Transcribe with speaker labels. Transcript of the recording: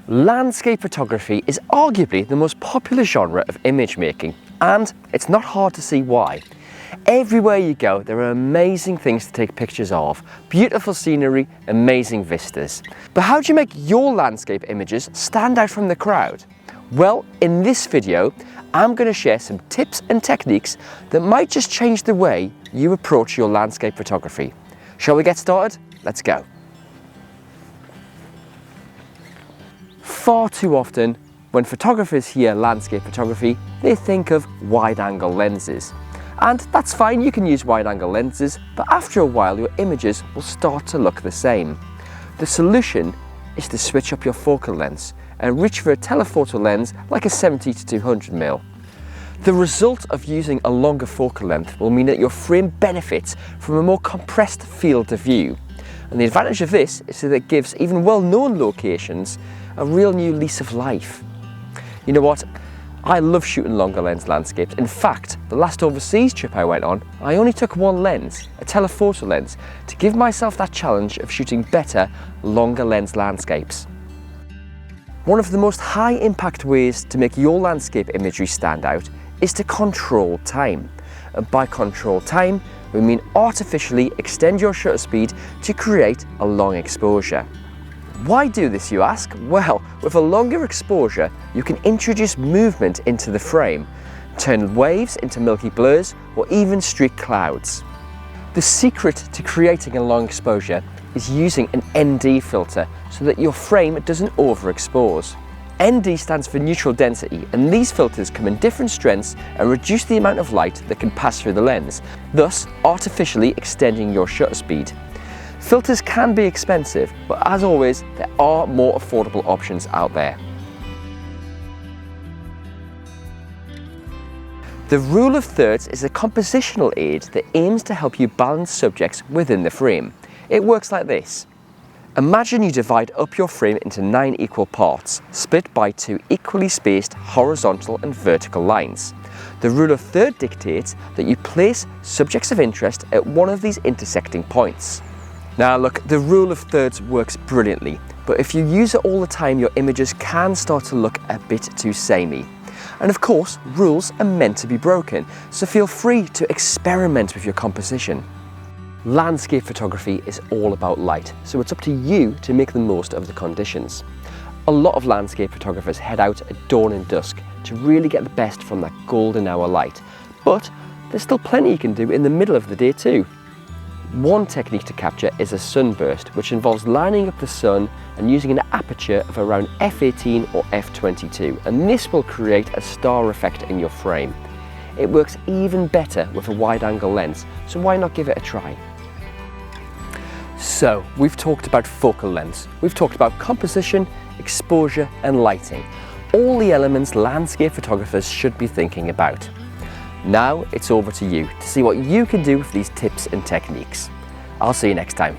Speaker 1: Landscape photography is arguably the most popular genre of image making, and it's not hard to see why. Everywhere you go, there are amazing things to take pictures of, beautiful scenery, amazing vistas. But how do you make your landscape images stand out from the crowd? Well, in this video, I'm going to share some tips and techniques that might just change the way you approach your landscape photography. Shall we get started? Let's go. Far too often, when photographers hear landscape photography, they think of wide-angle lenses. And that's fine, you can use wide-angle lenses, but after a while your images will start to look the same. The solution is to switch up your focal lengths and reach for a telephoto lens like a 70 to 200mm. The result of using a longer focal length will mean that your frame benefits from a more compressed field of view. And the advantage of this is that it gives even well-known locations a real new lease of life. You know what? I love shooting longer lens landscapes. In fact, the last overseas trip I went on, I only took one lens, a telephoto lens, to give myself that challenge of shooting better, longer lens landscapes. One of the most high impact ways to make your landscape imagery stand out is to control time. And by control time, we mean artificially extend your shutter speed to create a long exposure. Why do this, you ask? Well, with a longer exposure, you can introduce movement into the frame, turn waves into milky blurs, or even streak clouds. The secret to creating a long exposure is using an ND filter so that your frame doesn't overexpose. ND stands for neutral density, and these filters come in different strengths and reduce the amount of light that can pass through the lens, thus artificially extending your shutter speed. Filters can be expensive, but as always, there are more affordable options out there. The rule of thirds is a compositional aid that aims to help you balance subjects within the frame. It works like this. Imagine you divide up your frame into 9 equal parts, split by 2 equally spaced horizontal and vertical lines. The rule of thirds dictates that you place subjects of interest at one of these intersecting points. Now look, the rule of thirds works brilliantly, but if you use it all the time, your images can start to look a bit too samey. And of course, rules are meant to be broken, so feel free to experiment with your composition. Landscape photography is all about light, so it's up to you to make the most of the conditions. A lot of landscape photographers head out at dawn and dusk to really get the best from that golden hour light, but there's still plenty you can do in the middle of the day too. One technique to capture is a sunburst, which involves lining up the sun and using an aperture of around f/18 or f/22, and this will create a star effect in your frame. It works even better with a wide-angle lens, so why not give it a try? So, we've talked about focal lengths, we've talked about composition, exposure and lighting. All the elements landscape photographers should be thinking about. Now it's over to you to see what you can do with these tips and techniques. I'll see you next time.